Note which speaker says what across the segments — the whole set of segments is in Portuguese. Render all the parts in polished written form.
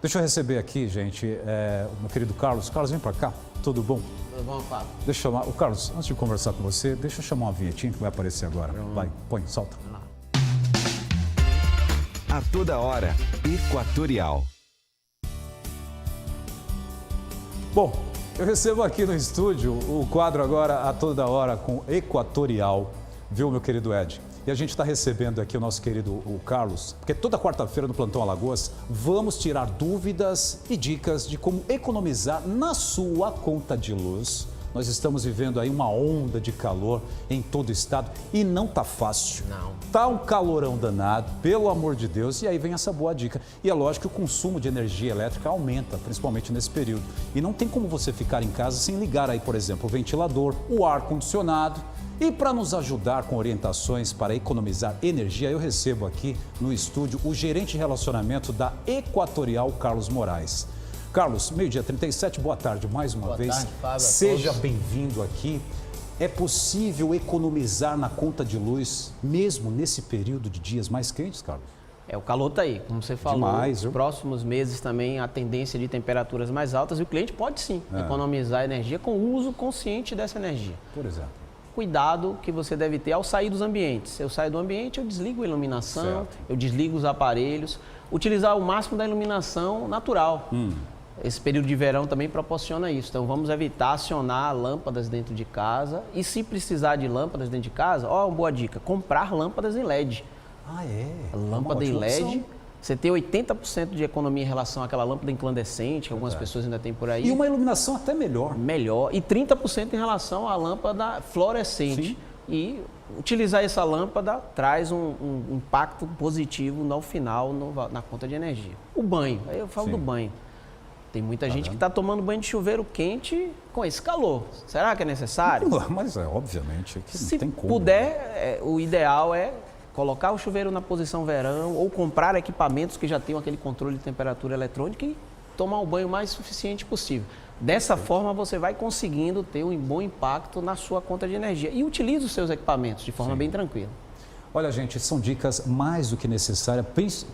Speaker 1: Deixa eu receber aqui, gente, o meu querido Carlos. Carlos, vem para cá. Tudo bom?
Speaker 2: Tudo bom, Fábio?
Speaker 1: Deixa eu chamar... O Carlos, antes de conversar com você, deixa eu chamar uma vinhetinha que vai aparecer agora. Vai, põe, solta.
Speaker 3: A toda hora, Equatorial.
Speaker 1: Bom, eu recebo aqui no estúdio o quadro agora a toda hora com Equatorial, viu, meu querido Ed? E a gente está recebendo aqui o nosso querido o Carlos, porque toda quarta-feira no Plantão Alagoas vamos tirar dúvidas e dicas de como economizar na sua conta de luz. Nós estamos vivendo aí uma onda de calor em todo o estado e não tá fácil.
Speaker 2: Não.
Speaker 1: Tá um calorão danado, pelo amor de Deus, e aí vem essa boa dica. E é lógico que o consumo de energia elétrica aumenta, principalmente nesse período. E não tem como você ficar em casa sem ligar aí, por exemplo, o ventilador, o ar-condicionado. E para nos ajudar com orientações para economizar energia, eu recebo aqui no estúdio o gerente de relacionamento da Equatorial, Carlos Moraes. Carlos, meio-dia 37, boa tarde mais uma vez.
Speaker 2: Boa tarde, Fábio.
Speaker 1: Seja bem-vindo aqui. É possível economizar na conta de luz, mesmo nesse período de dias mais quentes, Carlos?
Speaker 2: O calor está aí, como você falou.
Speaker 1: Demais,
Speaker 2: nos próximos meses também a tendência de temperaturas mais altas e o cliente pode sim economizar energia com o uso consciente dessa energia.
Speaker 1: Por exemplo?
Speaker 2: Cuidado que você deve ter ao sair dos ambientes. Eu saio do ambiente, eu desligo a iluminação, eu desligo os aparelhos, utilizar o máximo da iluminação natural. Esse período de verão também proporciona isso. Então, vamos evitar acionar lâmpadas dentro de casa. E se precisar de lâmpadas dentro de casa, uma boa dica, comprar lâmpadas em LED.
Speaker 1: Ah, é?
Speaker 2: Lâmpada em LED,
Speaker 1: opção.
Speaker 2: você tem 80% de economia em relação àquela lâmpada incandescente, que algumas pessoas ainda têm por aí.
Speaker 1: E uma iluminação até melhor.
Speaker 2: Melhor. E 30% em relação à lâmpada fluorescente.
Speaker 1: Sim.
Speaker 2: E utilizar essa lâmpada traz um impacto positivo no final na conta de energia. O banho, aí eu falo do banho. Tem muita gente que está tomando banho de chuveiro quente com esse calor. Será que é necessário?
Speaker 1: Mas obviamente, que
Speaker 2: Se
Speaker 1: não tem como.
Speaker 2: puder, o ideal é colocar o chuveiro na posição verão ou comprar equipamentos que já tenham aquele controle de temperatura eletrônica e tomar o banho o mais suficiente possível. Dessa forma, você vai conseguindo ter um bom impacto na sua conta de energia. E utilize os seus equipamentos de forma bem tranquila.
Speaker 1: Olha, gente, são dicas mais do que necessárias,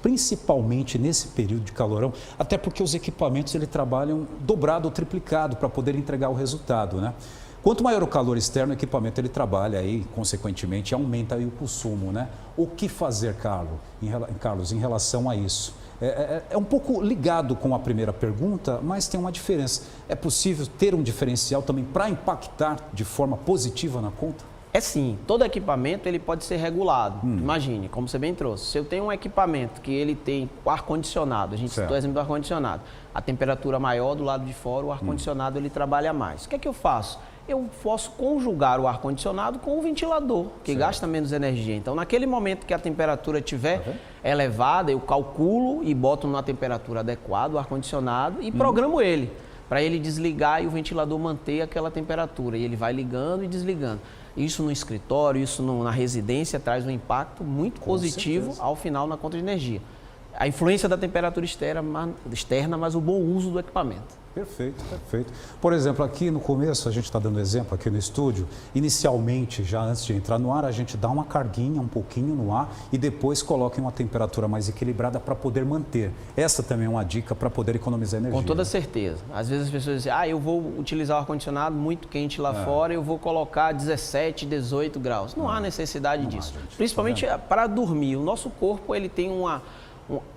Speaker 1: principalmente nesse período de calorão, até porque os equipamentos ele trabalham dobrado ou triplicado para poder entregar o resultado, né? Quanto maior o calor externo, o equipamento ele trabalha aí, consequentemente, aumenta aí o consumo, né? O que fazer, Carlos, em relação a isso? É um pouco ligado com a primeira pergunta, mas tem uma diferença. É possível ter um diferencial também para impactar de forma positiva na conta?
Speaker 2: É sim, todo equipamento ele pode ser regulado. Imagine, como você bem trouxe, se eu tenho um equipamento que ele tem o ar-condicionado, a gente citou o exemplo do ar-condicionado, a temperatura maior do lado de fora, o ar-condicionado ele trabalha mais. O que é que eu faço? Eu posso conjugar o ar-condicionado com o ventilador, que gasta menos energia. Então, naquele momento que a temperatura estiver elevada, eu calculo e boto numa temperatura adequada o ar-condicionado e programo ele, para ele desligar e o ventilador manter aquela temperatura. E ele vai ligando e desligando. Isso no escritório, isso na residência traz um impacto muito positivo ao final na conta de energia. A influência da temperatura externa, mas o bom uso do equipamento.
Speaker 1: Perfeito, perfeito. Por exemplo, aqui no começo, a gente está dando exemplo aqui no estúdio, inicialmente, já antes de entrar no ar, a gente dá uma carguinha um pouquinho no ar e depois coloca em uma temperatura mais equilibrada para poder manter. Essa também é uma dica para poder economizar energia.
Speaker 2: Com toda certeza. Às vezes as pessoas dizem, eu vou utilizar o ar-condicionado muito quente lá fora, eu vou colocar 17, 18 graus. Não há necessidade disso. Principalmente para dormir. O nosso corpo ele tem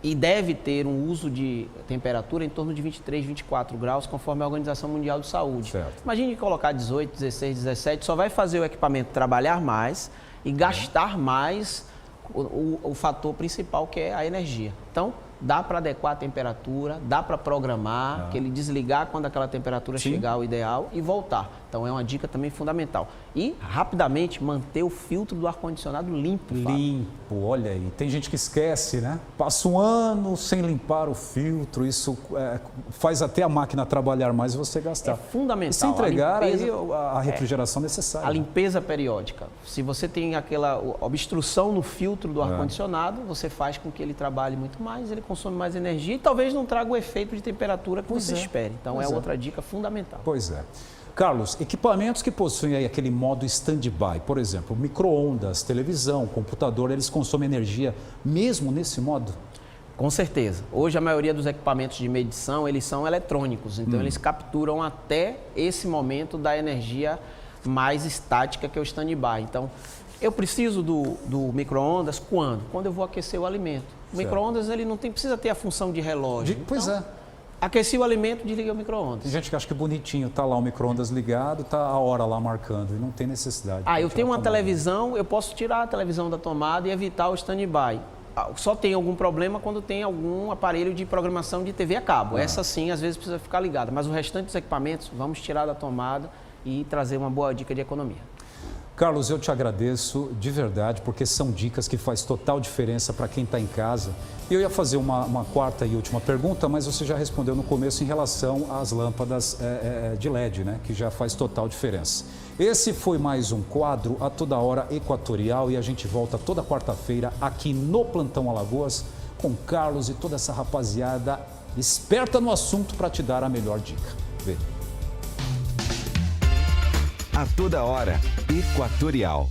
Speaker 2: e deve ter um uso de temperatura em torno de 23, 24 graus, conforme a Organização Mundial de Saúde. Imagine colocar 18, 16, 17, só vai fazer o equipamento trabalhar mais e gastar mais o fator principal, que é a energia. Então, dá para adequar a temperatura, dá para programar, que ele desligar quando aquela temperatura chegar ao ideal e voltar. Então, é uma dica também fundamental. E, rapidamente, manter o filtro do ar-condicionado limpo.
Speaker 1: Limpo, olha aí. Tem gente que esquece, né? Passa um ano sem limpar o filtro, isso faz até a máquina trabalhar mais e você gastar.
Speaker 2: É fundamental.
Speaker 1: E se entregar a refrigeração necessária.
Speaker 2: A limpeza periódica. Se você tem aquela obstrução no filtro do ar-condicionado, você faz com que ele trabalhe muito mais, ele consome mais energia e talvez não traga o efeito de temperatura que você espere. Então, outra dica fundamental.
Speaker 1: Pois é. Carlos, equipamentos que possuem aí aquele modo stand-by, por exemplo, micro-ondas, televisão, computador, eles consomem energia mesmo nesse modo?
Speaker 2: Com certeza. Hoje a maioria dos equipamentos de medição, eles são eletrônicos, então eles capturam até esse momento da energia mais estática, que é o stand-by. Então, eu preciso do micro-ondas quando? Quando eu vou aquecer o alimento. O micro-ondas, ele não precisa ter a função de relógio.
Speaker 1: Pois
Speaker 2: então, aqueci o alimento, desliguei o micro-ondas.
Speaker 1: Tem gente que acha que é bonitinho, tá lá o micro-ondas ligado, tá a hora lá marcando, e não tem necessidade.
Speaker 2: Eu tenho uma televisão, eu posso tirar a televisão da tomada e evitar o stand-by. Só tem algum problema quando tem algum aparelho de programação de TV a cabo. Essa sim, às vezes precisa ficar ligada, mas o restante dos equipamentos, vamos tirar da tomada e trazer uma boa dica de economia.
Speaker 1: Carlos, eu te agradeço de verdade, porque são dicas que faz total diferença para quem está em casa. Eu ia fazer uma quarta e última pergunta, mas você já respondeu no começo em relação às lâmpadas de LED, né? Que já faz total diferença. Esse foi mais um quadro A Toda Hora Equatorial e a gente volta toda quarta-feira aqui no Plantão Alagoas com Carlos e toda essa rapaziada esperta no assunto para te dar a melhor dica. Vê.
Speaker 3: A Toda Hora Equatorial.